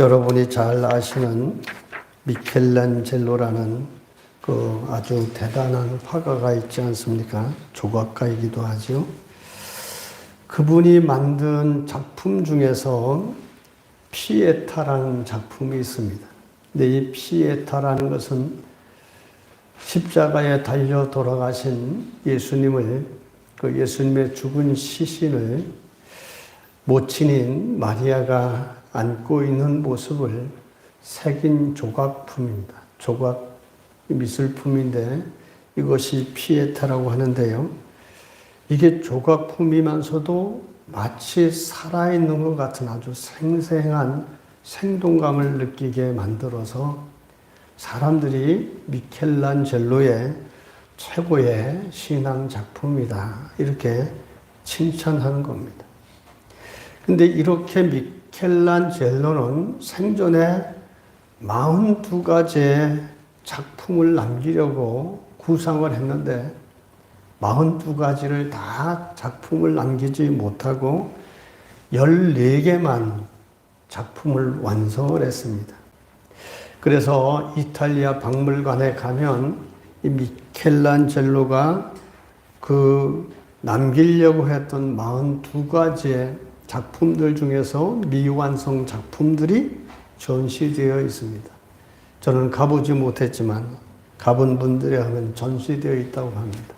여러분이 잘 아시는 미켈란젤로라는 그 아주 대단한 화가가 있지 않습니까? 조각가이기도 하죠. 그분이 만든 작품 중에서 피에타라는 작품이 있습니다. 근데 이 피에타라는 것은 십자가에 달려 돌아가신 예수님을, 그 예수님의 죽은 시신을 모친인 마리아가 안고 있는 모습을 새긴 조각품입니다. 조각 미술품인데 이것이 피에타라고 하는데요. 이게 조각품이면서도 마치 살아있는 것 같은 아주 생생한 생동감을 느끼게 만들어서 사람들이 미켈란젤로의 최고의 신앙 작품이다 이렇게 칭찬하는 겁니다. 근데 이렇게 미켈란젤로는 생전에 42가지의 작품을 남기려고 구상을 했는데 42가지를 다 작품을 남기지 못하고 14개만 작품을 완성을 했습니다. 그래서 이탈리아 박물관에 가면 이 미켈란젤로가 그 남기려고 했던 42가지의 작품들 중에서 미완성 작품들이 전시되어 있습니다. 저는 가보지 못했지만 가본 분들에 하면 전시되어 있다고 합니다.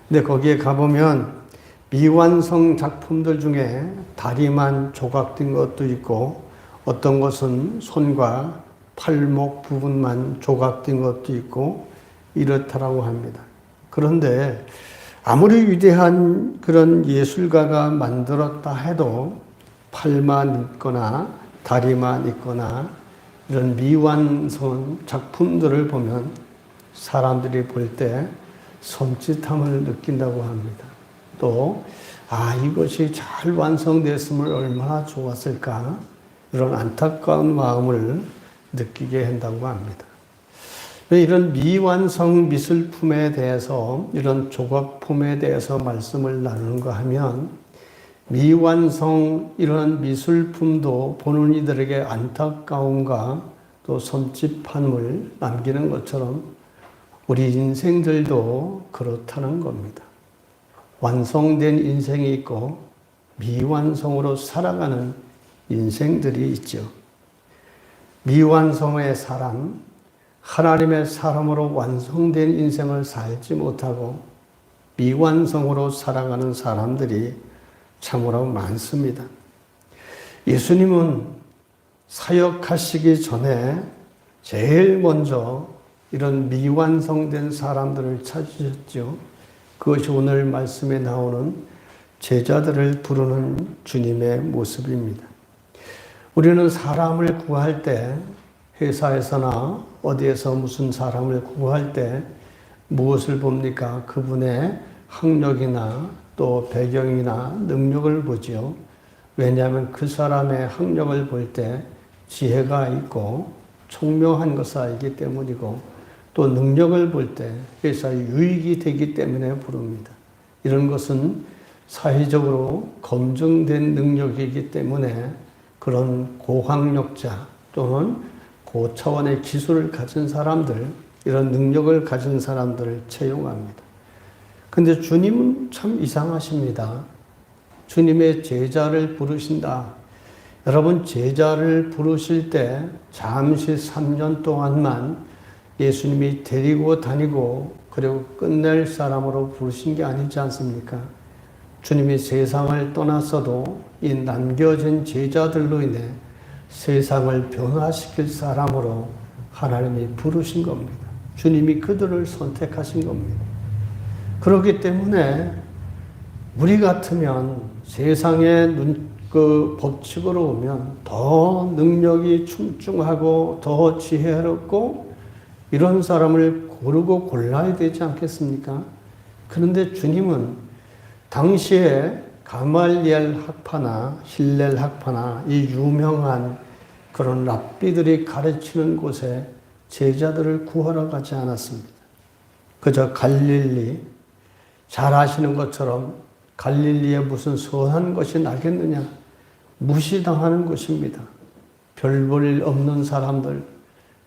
근데 거기에 가보면 미완성 작품들 중에 다리만 조각된 것도 있고 어떤 것은 손과 팔목 부분만 조각된 것도 있고 이렇다라고 합니다. 그런데 아무리 위대한 그런 예술가가 만들었다 해도 팔만 있거나 다리만 있거나 이런 미완성 작품들을 보면 사람들이 볼 때 손짓함을 느낀다고 합니다. 또 이것이 잘 완성됐으면 얼마나 좋았을까 이런 안타까운 마음을 느끼게 한다고 합니다. 이런 미완성 미술품에 대해서 이런 조각품에 대해서 말씀을 나누는가 하면 미완성 이런 미술품도 보는 이들에게 안타까움과 또 손짓함을 남기는 것처럼 우리 인생들도 그렇다는 겁니다. 완성된 인생이 있고 미완성으로 살아가는 인생들이 있죠. 미완성의 사람, 하나님의 사람으로 완성된 인생을 살지 못하고 미완성으로 살아가는 사람들이 참으로 많습니다. 예수님은 사역하시기 전에 제일 먼저 이런 미완성된 사람들을 찾으셨죠. 그것이 오늘 말씀에 나오는 제자들을 부르는 주님의 모습입니다. 우리는 사람을 구할 때 회사에서나 어디에서 무슨 사람을 구할 때 무엇을 봅니까? 그분의 학력이나 또 배경이나 능력을 보지요. 왜냐하면 그 사람의 학력을 볼 때 지혜가 있고 총명한 것을 알기 때문이고 또 능력을 볼 때 회사에 유익이 되기 때문에 부릅니다. 이런 것은 사회적으로 검증된 능력이기 때문에 그런 고학력자 또는 고차원의 기술을 가진 사람들, 이런 능력을 가진 사람들을 채용합니다. 근데 주님은 참 이상하십니다. 주님의 제자를 부르신다. 여러분, 제자를 부르실 때 잠시 3년 동안만 예수님이 데리고 다니고 그리고 끝낼 사람으로 부르신 게 아니지 않습니까? 주님이 세상을 떠났어도 이 남겨진 제자들로 인해 세상을 변화시킬 사람으로 하나님이 부르신 겁니다. 주님이 그들을 선택하신 겁니다. 그렇기 때문에 우리 같으면 세상의 그 법칙으로 오면 더 능력이 충충하고 더 지혜롭고 이런 사람을 고르고 골라야 되지 않겠습니까? 그런데 주님은 당시에 가말리엘 학파나 힐렐 학파나 이 유명한 그런 랍비들이 가르치는 곳에 제자들을 구하러 가지 않았습니다. 그저 갈릴리, 잘 아시는 것처럼 갈릴리에 무슨 선한 것이 나겠느냐? 무시당하는 것입니다. 별 볼 일 없는 사람들,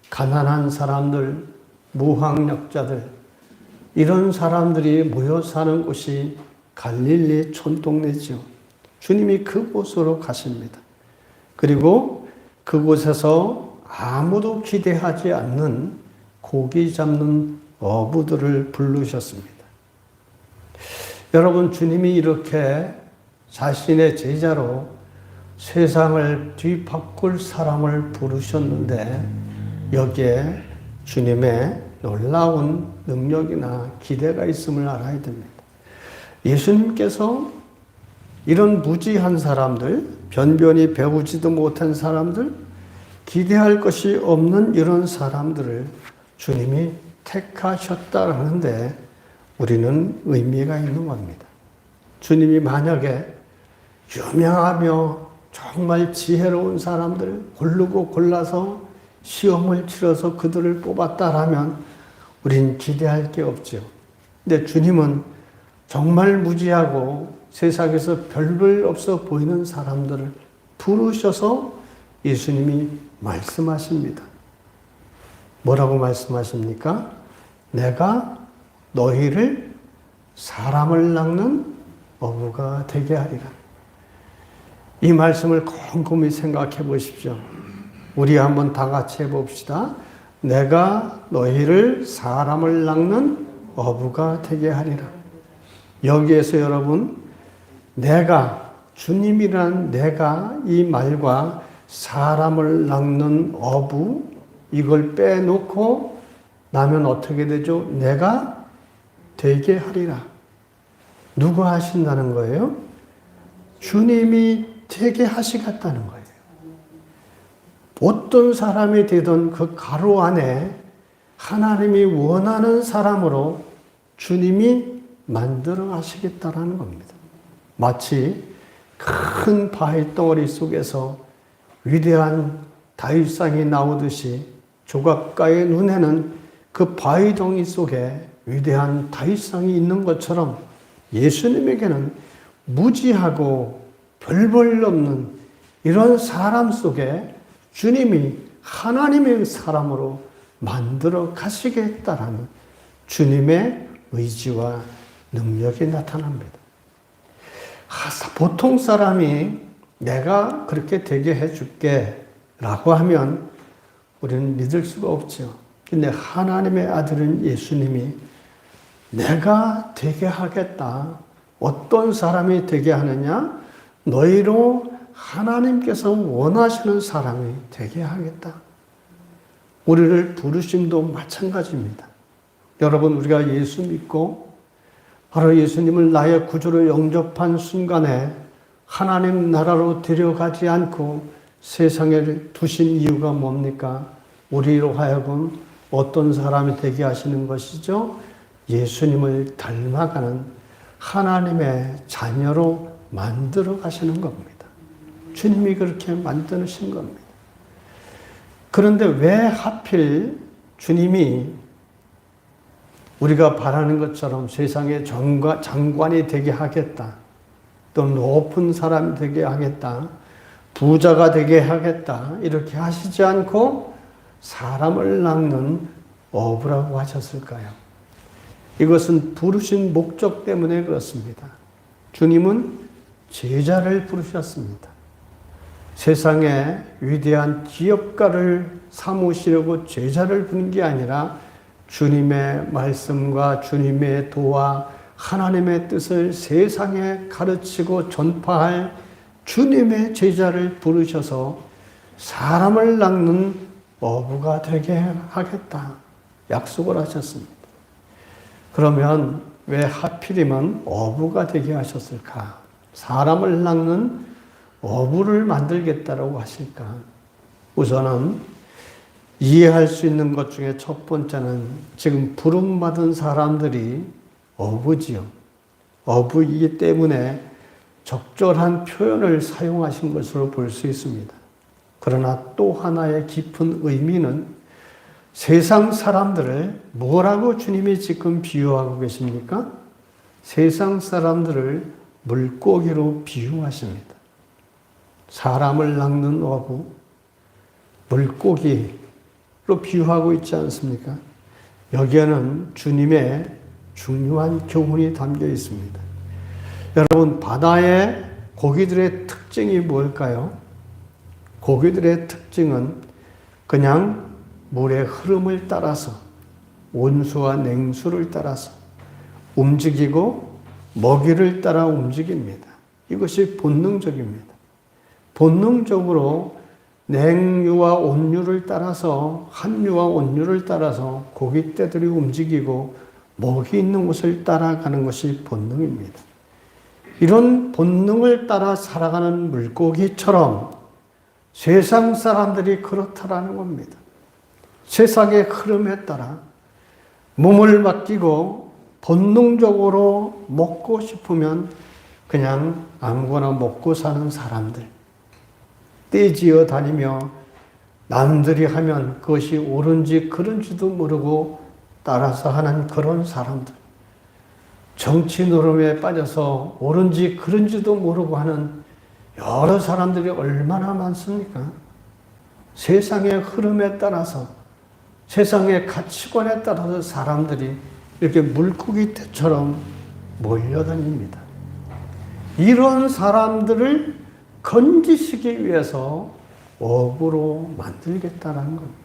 가난한 사람들, 무학력자들, 이런 사람들이 모여 사는 곳이 갈릴리 촌동네죠. 주님이 그곳으로 가십니다. 그리고 그곳에서 아무도 기대하지 않는 고기 잡는 어부들을 부르셨습니다. 여러분, 주님이 이렇게 자신의 제자로 세상을 뒤바꿀 사람을 부르셨는데 여기에 주님의 놀라운 능력이나 기대가 있음을 알아야 됩니다. 예수님께서 이런 무지한 사람들, 변변히 배우지도 못한 사람들, 기대할 것이 없는 이런 사람들을 주님이 택하셨다는데 우리는 의미가 있는 겁니다. 주님이 만약에 유명하며 정말 지혜로운 사람들 고르고 골라서 시험을 치러서 그들을 뽑았다라면 우린 기대할 게 없죠. 근데 주님은 정말 무지하고 세상에서 별볼 없어 보이는 사람들을 부르셔서 예수님이 말씀하십니다. 뭐라고 말씀하십니까? 내가 너희를 사람을 낚는 어부가 되게 하리라. 이 말씀을 곰곰이 생각해 보십시오. 우리 한번 다 같이 해봅시다. 내가 너희를 사람을 낚는 어부가 되게 하리라. 여기에서 여러분, 내가, 주님이란 내가 이 말과 사람을 낚는 어부, 이걸 빼놓고 나면 어떻게 되죠? 내가 되게 하리라. 누가 하신다는 거예요? 주님이 되게 하시겠다는 거예요. 어떤 사람이 되든 그 가로 안에 하나님이 원하는 사람으로 주님이 만들어 가시겠다라는 겁니다. 마치 큰 바위 덩어리 속에서 위대한 다윗상이 나오듯이 조각가의 눈에는 그 바위 덩이 속에 위대한 다윗상이 있는 것처럼 예수님에게는 무지하고 별 볼 없는 이런 사람 속에 주님이 하나님의 사람으로 만들어 가시겠다라는 주님의 의지와 능력이 나타납니다. 보통 사람이 내가 그렇게 되게 해줄게 라고 하면 우리는 믿을 수가 없죠. 근데 하나님의 아들은 예수님이 내가 되게 하겠다. 어떤 사람이 되게 하느냐? 너희로 하나님께서 원하시는 사람이 되게 하겠다. 우리를 부르심도 마찬가지입니다. 여러분, 우리가 예수 믿고 바로 예수님을 나의 구주로 영접한 순간에 하나님 나라로 데려가지 않고 세상에 두신 이유가 뭡니까? 우리로 하여금 어떤 사람이 되게 하시는 것이죠? 예수님을 닮아가는 하나님의 자녀로 만들어 가시는 겁니다. 주님이 그렇게 만드신 겁니다. 그런데 왜 하필 주님이 우리가 바라는 것처럼 세상의 장관이 되게 하겠다, 또 높은 사람이 되게 하겠다, 부자가 되게 하겠다 이렇게 하시지 않고 사람을 낚는 어부라고 하셨을까요? 이것은 부르신 목적 때문에 그렇습니다. 주님은 제자를 부르셨습니다. 세상에 위대한 기업가를 삼으시려고 제자를 부른 게 아니라 주님의 말씀과 주님의 도와 하나님의 뜻을 세상에 가르치고 전파할 주님의 제자를 부르셔서 사람을 낚는 어부가 되게 하겠다 약속을 하셨습니다. 그러면 왜 하필이면 어부가 되게 하셨을까? 사람을 낚는 어부를 만들겠다라고 하실까? 우선은 이해할 수 있는 것 중에 첫 번째는 지금 부름받은 사람들이 어부지요. 어부이기 때문에 적절한 표현을 사용하신 것으로 볼 수 있습니다. 그러나 또 하나의 깊은 의미는 세상 사람들을 뭐라고 주님이 지금 비유하고 계십니까? 세상 사람들을 물고기로 비유하십니다. 사람을 낚는 어부, 물고기로 비유하고 있지 않습니까? 여기에는 주님의 중요한 교훈이 담겨 있습니다. 여러분, 바다의 고기들의 특징이 뭘까요? 고기들의 특징은 그냥 물의 흐름을 따라서, 온수와 냉수를 따라서 움직이고 먹이를 따라 움직입니다. 이것이 본능적입니다. 본능적으로 냉유와 온유를 따라서, 한유와 온유를 따라서 고깃떼들이 움직이고 먹이 있는 곳을 따라가는 것이 본능입니다. 이런 본능을 따라 살아가는 물고기처럼 세상 사람들이 그렇다라는 겁니다. 세상의 흐름에 따라 몸을 맡기고 본능적으로 먹고 싶으면 그냥 아무거나 먹고 사는 사람들, 떼지어 다니며 남들이 하면 그것이 옳은지 그른지도 모르고 따라서 하는 그런 사람들, 정치 노름에 빠져서 옳은지 그른지도 모르고 하는 여러 사람들이 얼마나 많습니까? 세상의 흐름에 따라서, 세상의 가치관에 따라서 사람들이 이렇게 물고기 떼처럼 몰려다닙니다. 이런 사람들을 건지시기 위해서 어부로 만들겠다는 겁니다.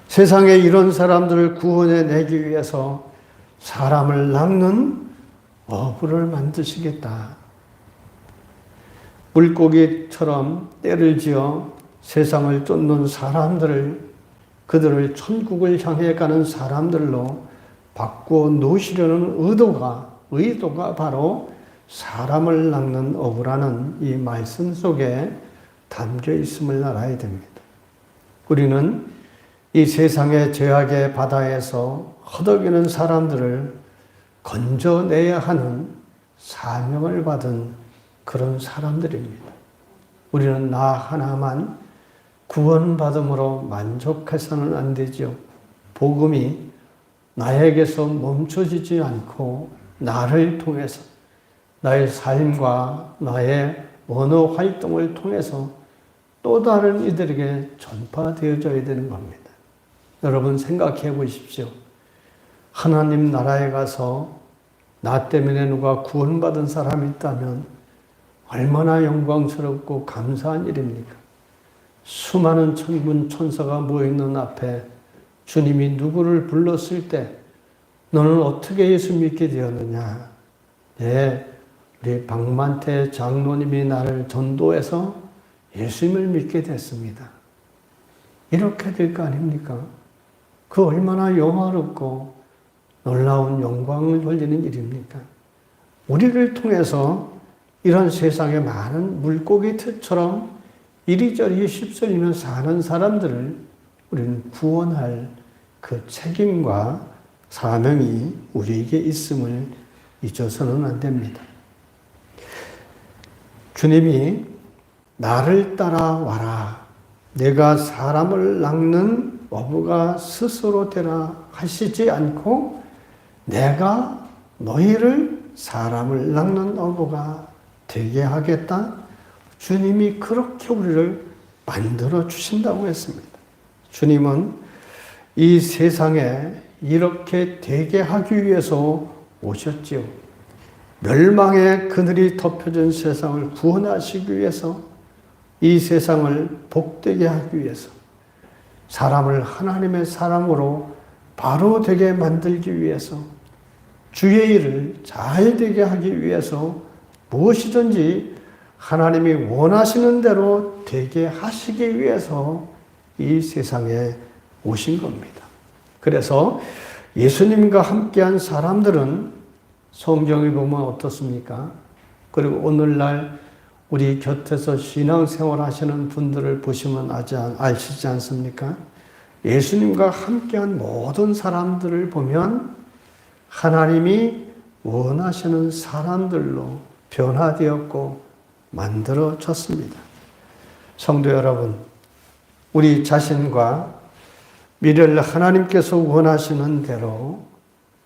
세상에 이런 사람들을 구원해내기 위해서 사람을 낚는 어부를 만드시겠다. 물고기처럼 떼를 지어 세상을 쫓는 사람들을, 그들을 천국을 향해 가는 사람들로 바꿔 놓으시려는 의도가 바로 사람을 낚는 어부라는 이 말씀 속에 담겨 있음을 알아야 됩니다. 우리는 이 세상의 죄악의 바다에서 허덕이는 사람들을 건져내야 하는 사명을 받은 그런 사람들입니다. 우리는 나 하나만 구원받음으로 만족해서는 안 되죠. 복음이 나에게서 멈춰지지 않고 나를 통해서, 나의 삶과 나의 언어 활동을 통해서 또 다른 이들에게 전파되어져야 되는 겁니다. 여러분 생각해 보십시오. 하나님 나라에 가서 나 때문에 누가 구원받은 사람이 있다면 얼마나 영광스럽고 감사한 일입니까? 수많은 천군 천사가 모여있는 앞에 주님이 누구를 불렀을 때 너는 어떻게 예수 믿게 되었느냐? 네, 우리 박만태 장로님이 나를 전도해서 예수님을 믿게 됐습니다. 이렇게 될 거 아닙니까? 그 얼마나 영화롭고 놀라운 영광을 돌리는 일입니까? 우리를 통해서 이런 세상의 많은 물고기처럼 이리저리 휩쓸리며 사는 사람들을 우리는 구원할 그 책임과 사명이 우리에게 있음을 잊어서는 안 됩니다. 주님이 나를 따라와라. 내가 사람을 낚는 어부가 스스로 되라 하시지 않고 내가 너희를 사람을 낚는 어부가 되게 하겠다. 주님이 그렇게 우리를 만들어 주신다고 했습니다. 주님은 이 세상에 이렇게 되게 하기 위해서 오셨지요. 멸망의 그늘이 덮여진 세상을 구원하시기 위해서, 이 세상을 복되게 하기 위해서, 사람을 하나님의 사람으로 바로 되게 만들기 위해서, 주의 일을 잘 되게 하기 위해서 무엇이든지 하나님이 원하시는 대로 되게 하시기 위해서 이 세상에 오신 겁니다. 그래서 예수님과 함께한 사람들은 성경에 보면 어떻습니까? 그리고 오늘날 우리 곁에서 신앙생활 하시는 분들을 보시면 아시지 않습니까? 예수님과 함께한 모든 사람들을 보면 하나님이 원하시는 사람들로 변화되었고 만들어졌습니다. 성도 여러분, 우리 자신과 미래를 하나님께서 원하시는 대로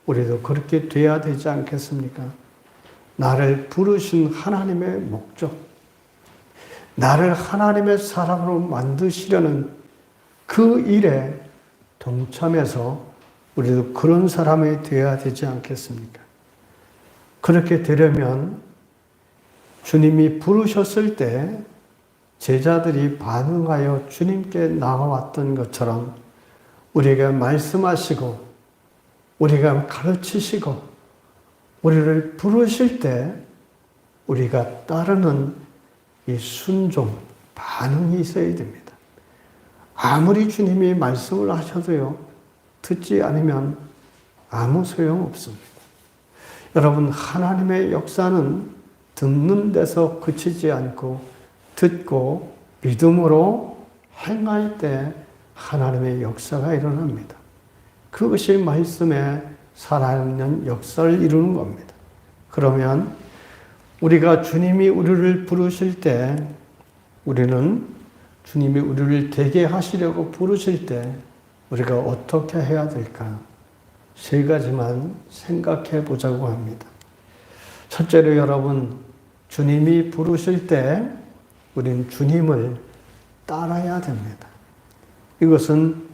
우리도 그렇게 돼야 되지 않겠습니까? 나를 부르신 하나님의 목적, 나를 하나님의 사람으로 만드시려는 그 일에 동참해서 우리도 그런 사람이 되어야 되지 않겠습니까? 그렇게 되려면 주님이 부르셨을 때 제자들이 반응하여 주님께 나아왔던 것처럼 우리에게 말씀하시고 우리가 가르치시고 우리를 부르실 때 우리가 따르는 이 순종, 반응이 있어야 됩니다. 아무리 주님이 말씀을 하셔도요, 듣지 않으면 아무 소용 없습니다. 여러분, 하나님의 역사는 듣는 데서 그치지 않고 듣고 믿음으로 행할 때 하나님의 역사가 일어납니다. 그것이 말씀에 살아있는 역사를 이루는 겁니다. 그러면 우리가 주님이 우리를 부르실 때 우리는 주님이 우리를 되게 하시려고 부르실 때 우리가 어떻게 해야 될까? 세 가지만 생각해 보자고 합니다. 첫째로 여러분, 주님이 부르실 때 우리는 주님을 따라야 됩니다. 이것은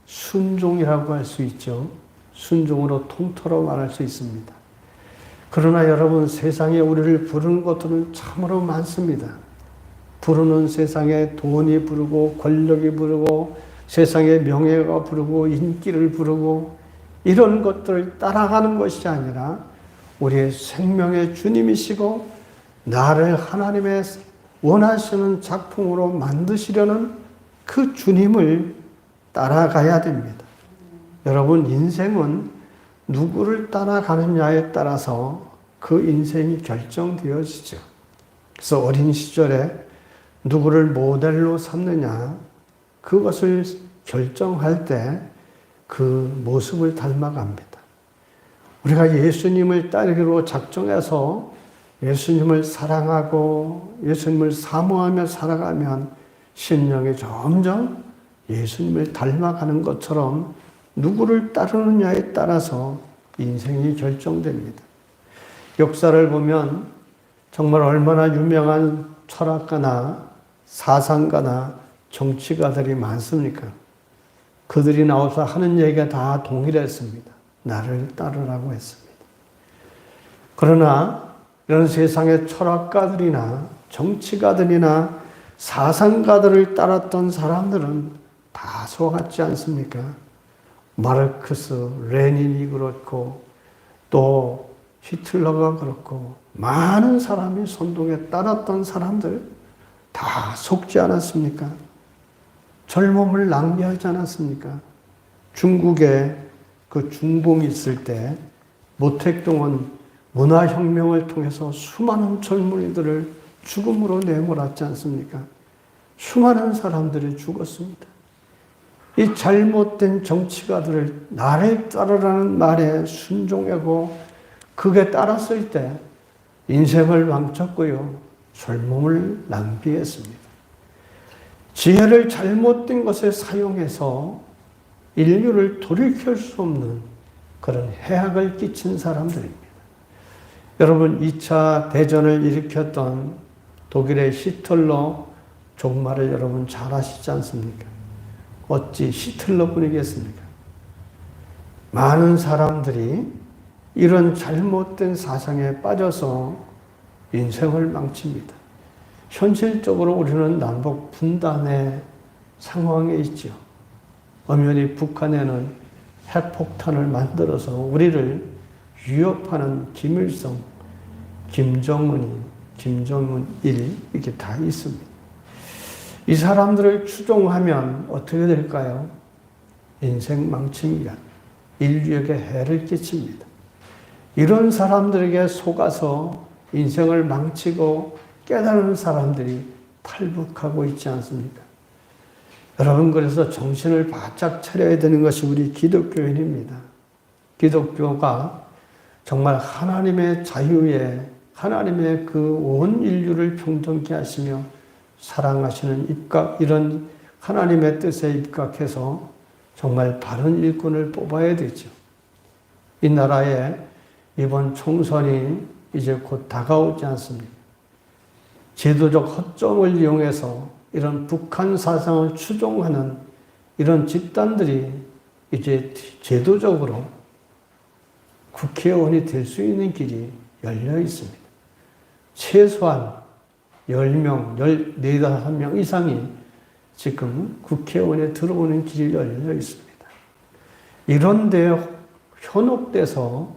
순종이라고 할 수 있죠. 순종으로 통틀어 말할 수 있습니다. 그러나 여러분, 세상에 우리를 부르는 것들은 참으로 많습니다. 부르는 세상에 돈이 부르고 권력이 부르고 세상에 명예가 부르고 인기를 부르고 이런 것들을 따라가는 것이 아니라 우리의 생명의 주님이시고 나를 하나님의 원하시는 작품으로 만드시려는 그 주님을 따라가야 됩니다. 여러분, 인생은 누구를 따라가느냐에 따라서 그 인생이 결정되어지죠. 그래서 어린 시절에 누구를 모델로 삼느냐, 그것을 결정할 때 그 모습을 닮아갑니다. 우리가 예수님을 따르기로 작정해서 예수님을 사랑하고 예수님을 사모하며 살아가면 심령이 점점 예수님을 닮아가는 것처럼 누구를 따르느냐에 따라서 인생이 결정됩니다. 역사를 보면 정말 얼마나 유명한 철학가나 사상가나 정치가들이 많습니까? 그들이 나와서 하는 얘기가 다 동일했습니다. 나를 따르라고 했습니다. 그러나 이런 세상의 철학가들이나 정치가들이나 사상가들을 따랐던 사람들은 다소 같지 않습니까? 마르크스, 레닌이 그렇고 또 히틀러가 그렇고 많은 사람이 선동에 따랐던 사람들 다 속지 않았습니까? 젊음을 낭비하지 않았습니까? 중국에 그 중봉이 있을 때 모택동은 문화혁명을 통해서 수많은 젊은이들을 죽음으로 내몰았지 않습니까? 수많은 사람들이 죽었습니다. 이 잘못된 정치가들을 나를 따르라는 말에 순종하고 그게 따랐을 때 인생을 망쳤고요. 젊음을 낭비했습니다. 지혜를 잘못된 것에 사용해서 인류를 돌이킬 수 없는 그런 해악을 끼친 사람들입니다. 여러분, 2차 대전을 일으켰던 독일의 히틀러 종말을 여러분 잘 아시지 않습니까? 어찌 히틀러뿐이겠습니까? 많은 사람들이 이런 잘못된 사상에 빠져서 인생을 망칩니다. 현실적으로 우리는 남북 분단의 상황에 있죠. 엄연히 북한에는 핵폭탄을 만들어서 우리를 위협하는 김일성, 김정은 1 이게 다 있습니다. 이 사람들을 추종하면 어떻게 될까요? 인생 망칩니다. 인류에게 해를 끼칩니다. 이런 사람들에게 속아서 인생을 망치고 깨달은 사람들이 탈북하고 있지 않습니까? 여러분, 그래서 정신을 바짝 차려야 되는 것이 우리 기독교인입니다. 기독교가 정말 하나님의 자유에 하나님의 그 온 인류를 평등케 하시며 사랑하시는 이런 하나님의 뜻에 입각해서 정말 바른 일꾼을 뽑아야 되죠. 이 나라에 이번 총선이 이제 곧 다가오지 않습니까? 제도적 허점을 이용해서 이런 북한 사상을 추종하는 이런 집단들이 이제 제도적으로 국회의원이 될 수 있는 길이 열려 있습니다. 최소한 10명, 14, 5명 이상이 지금 국회의원에 들어오는 길이 열려 있습니다. 이런데 현혹돼서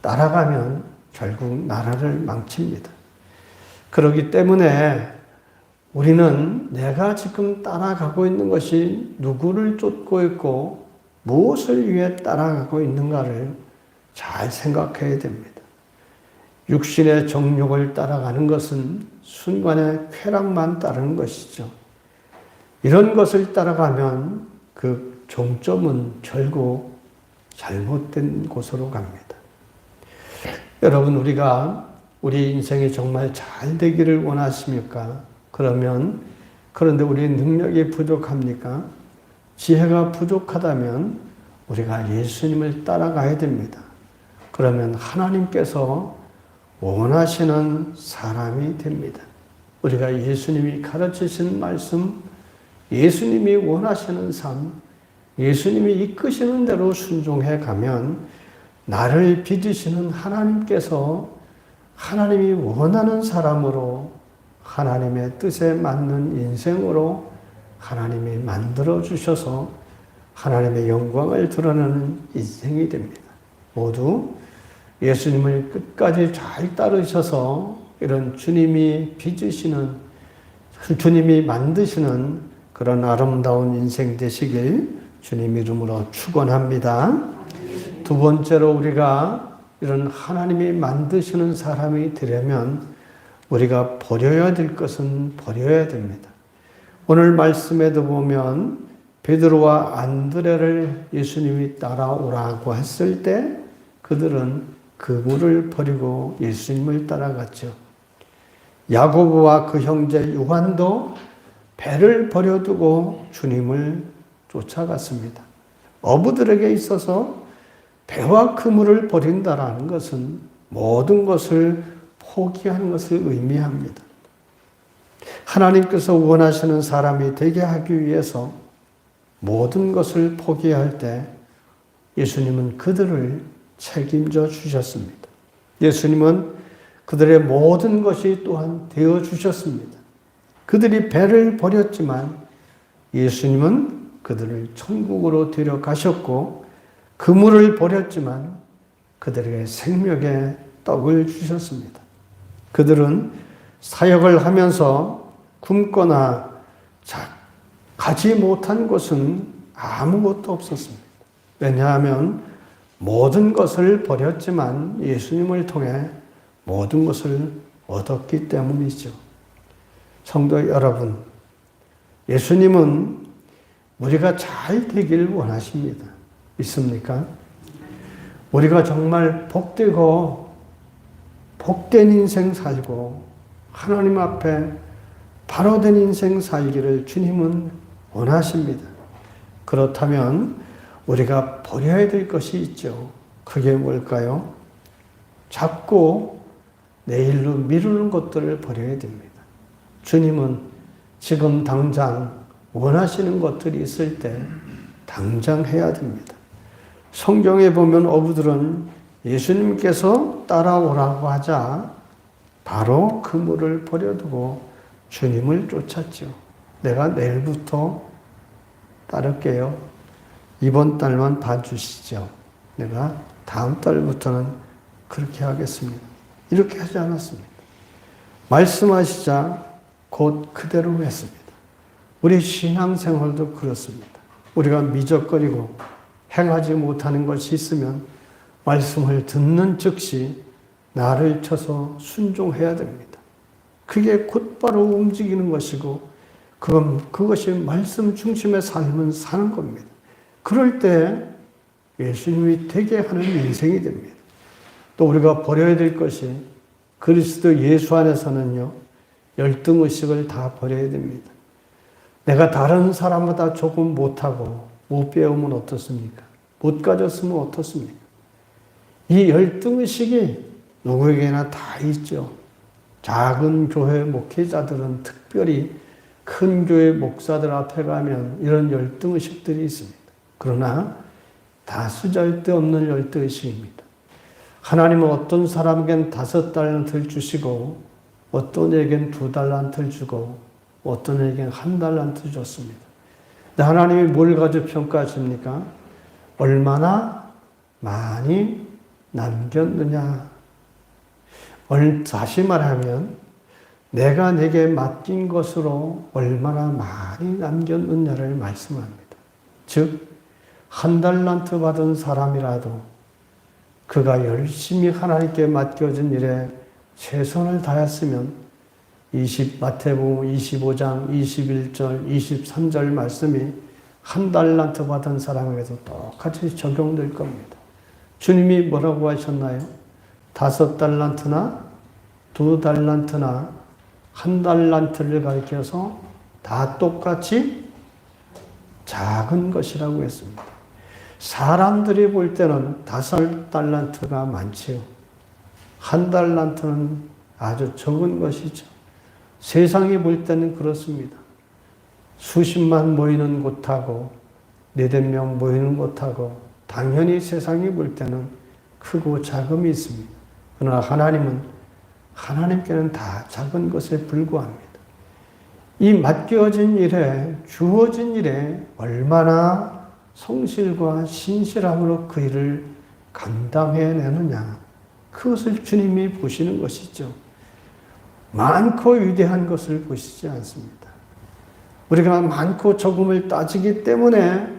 따라가면 결국 나라를 망칩니다. 그렇기 때문에 우리는 내가 지금 따라가고 있는 것이 누구를 쫓고 있고 무엇을 위해 따라가고 있는가를 잘 생각해야 됩니다. 육신의 정욕을 따라가는 것은 순간의 쾌락만 따르는 것이죠. 이런 것을 따라가면 그 종점은 결국 잘못된 곳으로 갑니다. 여러분, 우리가 우리 인생이 정말 잘 되기를 원하십니까? 그런데 우리의 능력이 부족합니까? 지혜가 부족하다면 우리가 예수님을 따라가야 됩니다. 그러면 하나님께서 원하시는 사람이 됩니다. 우리가 예수님이 가르치신 말씀, 예수님이 원하시는 삶, 예수님이 이끄시는 대로 순종해 가면 나를 빚으시는 하나님께서 하나님이 원하는 사람으로 하나님의 뜻에 맞는 인생으로 하나님이 만들어 주셔서 하나님의 영광을 드러내는 인생이 됩니다. 모두 예수님을 끝까지 잘 따르셔서 이런 주님이 빚으시는, 주님이 만드시는 그런 아름다운 인생 되시길 주님 이름으로 축원합니다. 두 번째로 우리가 이런 하나님이 만드시는 사람이 되려면 우리가 버려야 될 것은 버려야 됩니다. 오늘 말씀에도 보면 베드로와 안드레를 예수님이 따라오라고 했을 때 그들은 그물을 버리고 예수님을 따라갔죠. 야고보와 그 형제 요한도 배를 버려두고 주님을 쫓아갔습니다. 어부들에게 있어서 배와 그물을 버린다라는 것은 모든 것을 포기하는 것을 의미합니다. 하나님께서 원하시는 사람이 되게 하기 위해서 모든 것을 포기할 때 예수님은 그들을 책임져 주셨습니다. 예수님은 그들의 모든 것이 또한 되어 주셨습니다. 그들이 배를 버렸지만 예수님은 그들을 천국으로 데려가셨고 그물을 버렸지만 그들에게 생명의 떡을 주셨습니다. 그들은 사역을 하면서 굶거나 가지 못한 곳은 아무것도 없었습니다. 왜냐하면 모든 것을 버렸지만 예수님을 통해 모든 것을 얻었기 때문이죠. 성도 여러분, 예수님은 우리가 잘 되기를 원하십니다. 있습니까? 우리가 정말 복되고 복된 인생 살고 하나님 앞에 바로된 인생 살기를 주님은 원하십니다. 그렇다면 우리가 버려야 될 것이 있죠. 그게 뭘까요? 자꾸 내일로 미루는 것들을 버려야 됩니다. 주님은 지금 당장 원하시는 것들이 있을 때 당장 해야 됩니다. 성경에 보면 어부들은 예수님께서 따라오라고 하자 바로 그물을 버려두고 주님을 쫓았죠. 내가 내일부터 따를게요. 이번 달만 봐주시죠. 내가 다음 달부터는 그렇게 하겠습니다. 이렇게 하지 않았습니다. 말씀하시자 곧 그대로 했습니다. 우리 신앙생활도 그렇습니다. 우리가 미적거리고 행하지 못하는 것이 있으면 말씀을 듣는 즉시 나를 쳐서 순종해야 됩니다. 그게 곧바로 움직이는 것이고 그것이 말씀 중심의 삶은 사는 겁니다. 그럴 때 예수님이 되게 하는 인생이 됩니다. 또 우리가 버려야 될 것이 그리스도 예수 안에서는요, 열등의식을 다 버려야 됩니다. 내가 다른 사람보다 조금 못하고 못 배우면 어떻습니까? 못 가졌으면 어떻습니까? 이 열등의식이 누구에게나 다 있죠. 작은 교회 목회자들은 특별히 큰 교회 목사들 앞에 가면 이런 열등의식들이 있습니다. 그러나 다 쓰잘데없는 열등의식입니다. 하나님은 어떤 사람에겐 5달란트를 주시고 어떤 에겐 2달란트를 주고 어떤 에겐 1달란트 줬습니다. 근데 하나님이 뭘 가지고 평가하십니까? 얼마나 많이 남겼느냐. 다시 말하면 내가 내게 맡긴 것으로 얼마나 많이 남겼느냐를 말씀합니다. 즉 1달란트 받은 사람이라도 그가 열심히 하나님께 맡겨진 일에 최선을 다했으면 마태복음 25장 21절 23절 말씀이 1달란트 받은 사람에게도 똑같이 적용될 겁니다. 주님이 뭐라고 하셨나요? 5달란트나 2달란트나 1달란트를 가리켜서 다 똑같이 작은 것이라고 했습니다. 사람들이 볼 때는 5달란트가 많지요. 1달란트는 아주 적은 것이죠. 세상이 볼 때는 그렇습니다. 수십만 모이는 곳하고 4~5명 모이는 곳하고 당연히 세상이 볼 때는 크고 작음이 있습니다. 그러나 하나님께는 다 작은 것에 불과합니다. 이 맡겨진 일에, 주어진 일에 얼마나 성실과 신실함으로 그 일을 감당해내느냐, 그것을 주님이 보시는 것이죠. 많고 위대한 것을 보시지 않습니다. 우리가 많고 적음을 따지기 때문에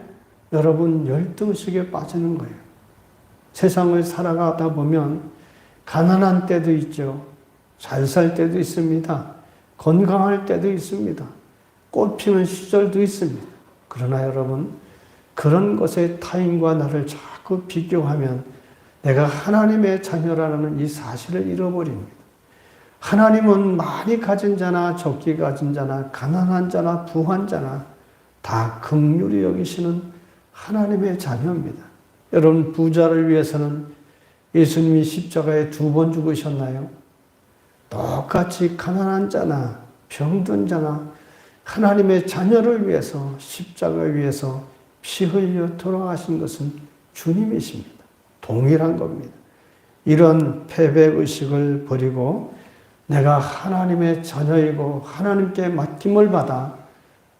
여러분 열등의식에 빠지는 거예요. 세상을 살아가다 보면 가난한 때도 있죠. 잘 살 때도 있습니다. 건강할 때도 있습니다. 꽃피는 시절도 있습니다. 그러나 여러분, 그런 것에 타인과 나를 자꾸 비교하면 내가 하나님의 자녀라는 이 사실을 잃어버립니다. 하나님은 많이 가진 자나 적게 가진 자나 가난한 자나 부한 자나 다 긍휼히 여기시는 하나님의 자녀입니다. 여러분, 부자를 위해서는 예수님이 십자가에 2번 죽으셨나요? 똑같이 가난한 자나 병든 자나 하나님의 자녀를 위해서 십자가 위에서 피 흘려 돌아가신 것은 주님이십니다. 동일한 겁니다. 이런 패배의식을 버리고 내가 하나님의 자녀이고 하나님께 맡김을 받아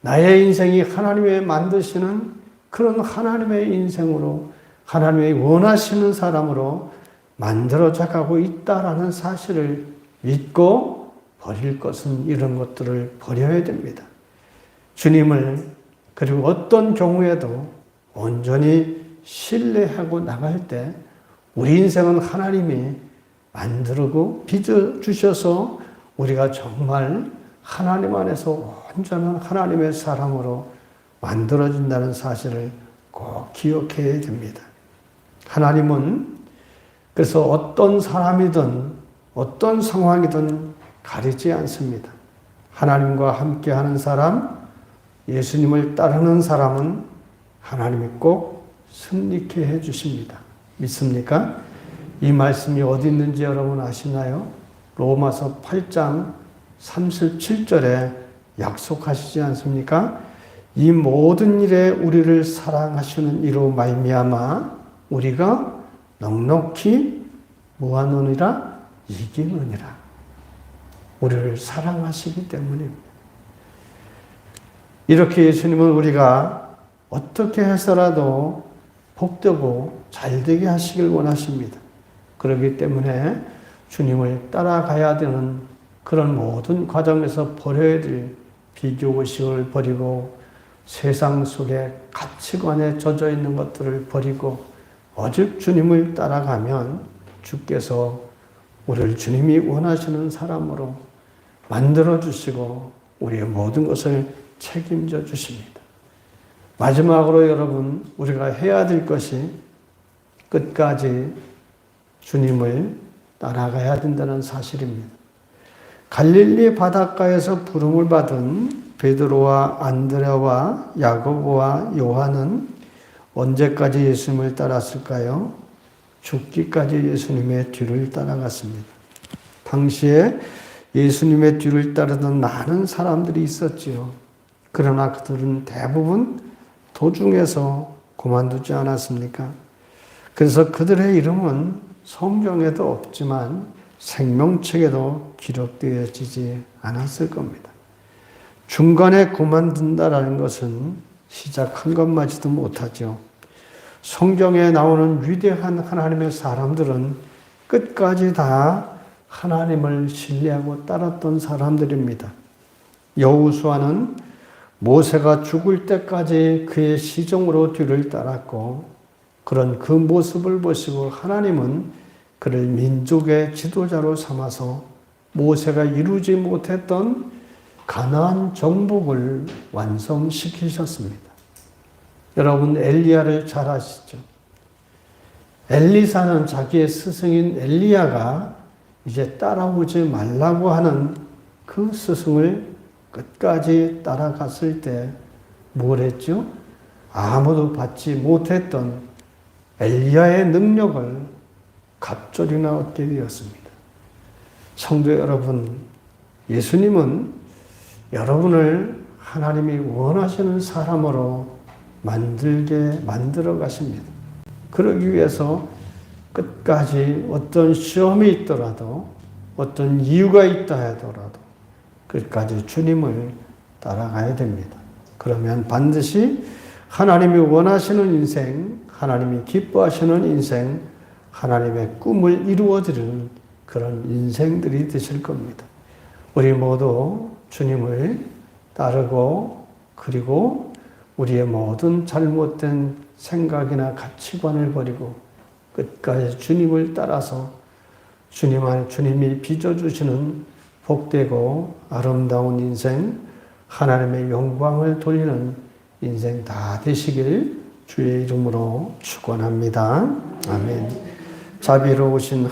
나의 인생이 하나님의 만드시는 그런 하나님의 인생으로 하나님의 원하시는 사람으로 만들어져 가고 있다라는 사실을 믿고 버릴 것은 이런 것들을 버려야 됩니다. 주님을 그리고 어떤 경우에도 온전히 신뢰하고 나갈 때 우리 인생은 하나님이 만들고 빚어주셔서 우리가 정말 하나님 안에서 온전한 하나님의 사람으로 만들어진다는 사실을 꼭 기억해야 됩니다. 하나님은 그래서 어떤 사람이든 어떤 상황이든 가리지 않습니다. 하나님과 함께하는 사람, 예수님을 따르는 사람은 하나님이 꼭 승리케 해주십니다. 믿습니까? 이 말씀이 어디 있는지 여러분 아시나요? 로마서 8장 37절에 약속하시지 않습니까? 이 모든 일에 우리를 사랑하시는 이로 말미암아 우리가 넉넉히 무하노니라 이기느니라. 우리를 사랑하시기 때문입니다. 이렇게 예수님은 우리가 어떻게 해서라도 복되고 잘되게 하시길 원하십니다. 그렇기 때문에 주님을 따라가야 되는 그런 모든 과정에서 버려야 될 비교의식을 버리고 세상 속에 가치관에 젖어 있는 것들을 버리고 오직 주님을 따라가면 주께서 우리를 주님이 원하시는 사람으로 만들어주시고 우리의 모든 것을 책임져 주십니다. 마지막으로 여러분, 우리가 해야 될 것이 끝까지 주님을 따라가야 된다는 사실입니다. 갈릴리 바닷가에서 부름을 받은 베드로와 안드레와 야고보와 요한은 언제까지 예수님을 따랐을까요? 죽기까지 예수님의 뒤를 따라갔습니다. 당시에 예수님의 뒤를 따르던 많은 사람들이 있었지요. 그러나 그들은 대부분 도중에서 그만두지 않았습니까? 그래서 그들의 이름은 성경에도 없지만 생명책에도 기록되어지지 않았을 겁니다. 중간에 그만둔다라는 것은 시작한 것마저도 못하죠. 성경에 나오는 위대한 하나님의 사람들은 끝까지 다 하나님을 신뢰하고 따랐던 사람들입니다. 여호수아는 모세가 죽을 때까지 그의 시종으로 뒤를 따랐고, 그런 그 모습을 보시고 하나님은 그를 민족의 지도자로 삼아서 모세가 이루지 못했던 가나안 정복을 완성시키셨습니다. 여러분, 엘리야를 잘 아시죠? 엘리사는 자기의 스승인 엘리야가 이제 따라오지 말라고 하는 그 스승을 끝까지 따라갔을 때 뭘 했죠? 아무도 받지 못했던 엘리야의 능력을 갑절이나 얻게 되었습니다. 성도 여러분, 예수님은 여러분을 하나님이 원하시는 사람으로 만들어 가십니다. 그러기 위해서 끝까지 어떤 시험이 있더라도, 어떤 이유가 있다 하더라도 끝까지 주님을 따라가야 됩니다. 그러면 반드시 하나님이 원하시는 인생, 하나님이 기뻐하시는 인생, 하나님의 꿈을 이루어드리는 그런 인생들이 되실 겁니다. 우리 모두 주님을 따르고, 그리고 우리의 모든 잘못된 생각이나 가치관을 버리고 끝까지 주님을 따라서 주님이 빚어주시는 복되고 아름다운 인생, 하나님의 영광을 돌리는 인생 다 되시길 주의 이름으로 축원합니다. 아멘. 자비로우신